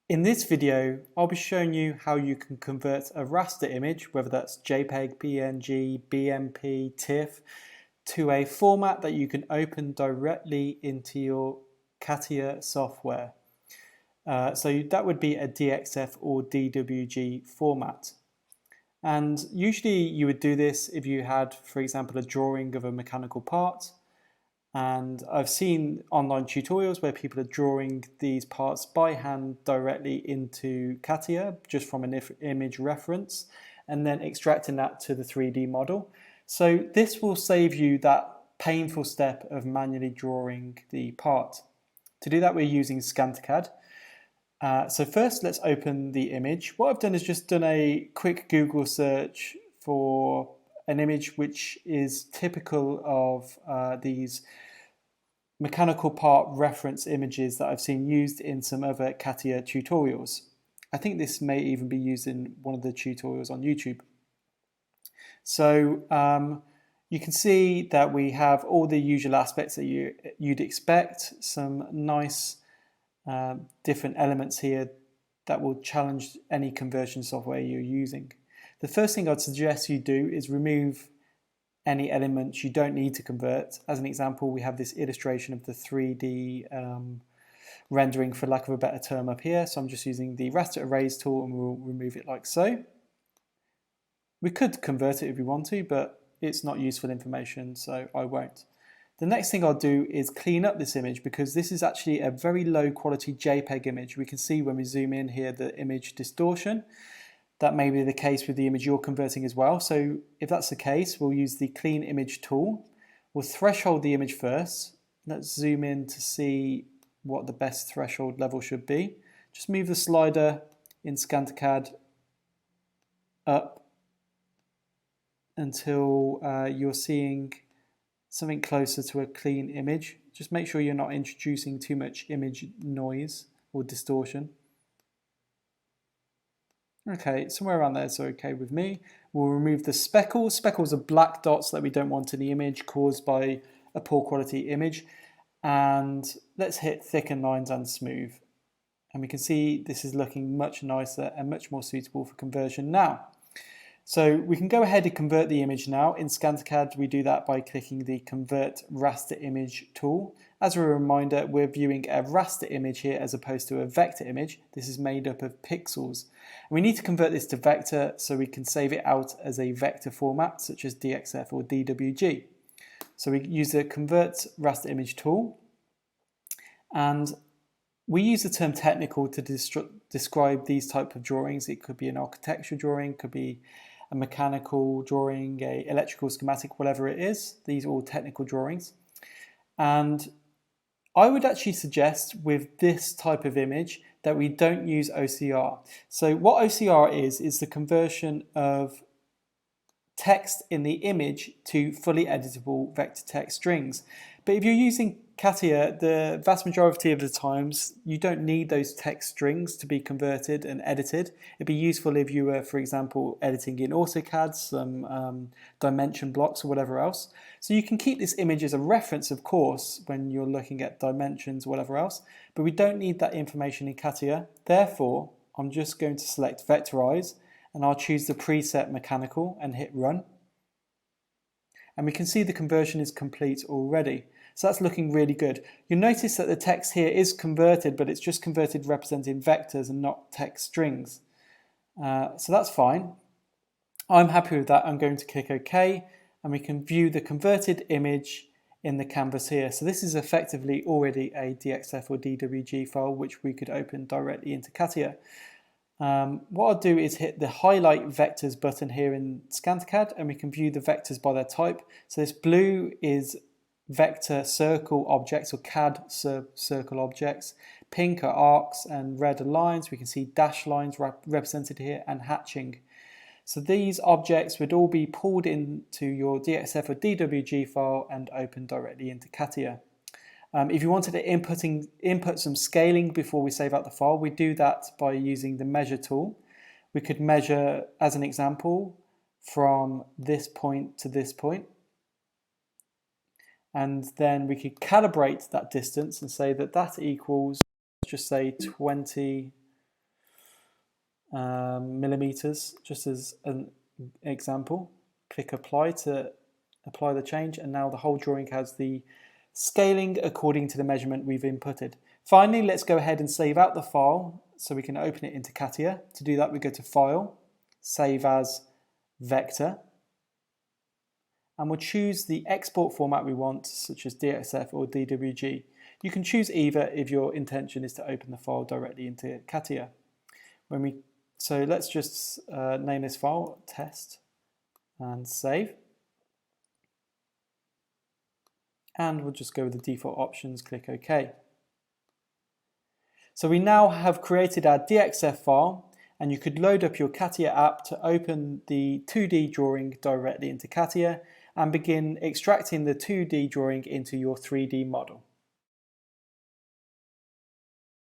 In this video, I'll be showing you how you can convert a raster image, whether that's JPEG, PNG, BMP, TIFF, to a format that you can open directly into your CATIA software. So that would be a DXF or DWG format. And usually you would do this if you had, for example, a drawing of a mechanical part. And I've seen online tutorials where people are drawing these parts by hand directly into CATIA just from an image reference and then extracting that to the 3D model. So this will save you that painful step of manually drawing the part. To do that, we're using ScanTCAD. So first, let's open the image. What I've done is just done a quick Google search for an image which is typical of these mechanical part reference images that I've seen used in some other CATIA tutorials. I think this may even be used in one of the tutorials on YouTube. So you can see that we have all the usual aspects that you'd expect, some nice different elements here that will challenge any conversion software you're using. The first thing I'd suggest you do is remove any elements you don't need to convert. As an example, we have this illustration of the 3D rendering, for lack of a better term, up here. So I'm just using the Raster Erase tool and we'll remove it like so. We could convert it if we want to, but it's not useful information, so I won't. The next thing I'll do is clean up this image because this is actually a very low quality JPEG image. We can see when we zoom in here the image distortion. That may be the case with the image you're converting as well. So if that's the case, we'll use the clean image tool. We'll threshold the image first. Let's zoom in to see what the best threshold level should be. Just move the slider in ScanTCAD up until you're seeing something closer to a clean image. Just make sure you're not introducing too much image noise or distortion. Okay, somewhere around there is okay with me. We'll remove the speckles. Speckles are black dots that we don't want in the image caused by a poor quality image. And let's hit thicken lines and smooth. And we can see this is looking much nicer and much more suitable for conversion now. So we can go ahead and convert the image now. In ScanTCAD, we do that by clicking the Convert Raster Image tool. As a reminder, we're viewing a raster image here as opposed to a vector image. This is made up of pixels. And we need to convert this to vector so we can save it out as a vector format, such as DXF or DWG. So we use the Convert Raster Image tool. And we use the term technical to describe these type of drawings. It could be an architectural drawing, could be a mechanical drawing, a electrical schematic, whatever it is. These are all technical drawings. And I would actually suggest with this type of image that we don't use OCR. So what OCR is the conversion of text in the image to fully editable vector text strings. But if you're using CATIA, the vast majority of the times you don't need those text strings to be converted and edited. It'd be useful if you were, for example, editing in AutoCAD, some dimension blocks or whatever else. So you can keep this image as a reference, of course, when you're looking at dimensions or whatever else, but we don't need that information in CATIA. Therefore, I'm just going to select Vectorize and I'll choose the preset mechanical and hit run. And we can see the conversion is complete already. So that's looking really good. You'll notice that the text here is converted, but it's just converted representing vectors and not text strings. So that's fine. I'm happy with that. I'm going to click OK, and we can view the converted image in the canvas here. So this is effectively already a DXF or DWG file, which we could open directly into CATIA. What I'll do is hit the highlight vectors button here in ScanTCAD, and we can view the vectors by their type. So this blue is vector circle objects or CAD circle objects. Pink are arcs and red are lines. We can see dash lines represented here and hatching. So these objects would all be pulled into your DXF or DWG file and opened directly into CATIA. If you wanted to input some scaling before we save out the file, we do that by using the measure tool. We could measure, as an example, from this point to this point. And then we could calibrate that distance and say that that equals, just say 20 millimeters, just as an example. Click apply to apply the change, and now the whole drawing has the scaling according to the measurement we've inputted. Finally, let's go ahead and save out the file so we can open it into CATIA. To do that, we go to File, Save as Vector, and we'll choose the export format we want, such as DXF or DWG. You can choose either if your intention is to open the file directly into CATIA. So let's just name this file test and save. And we'll just go with the default options, click OK. So we now have created our DXF file, and you could load up your CATIA app to open the 2D drawing directly into CATIA and begin extracting the 2D drawing into your 3D model.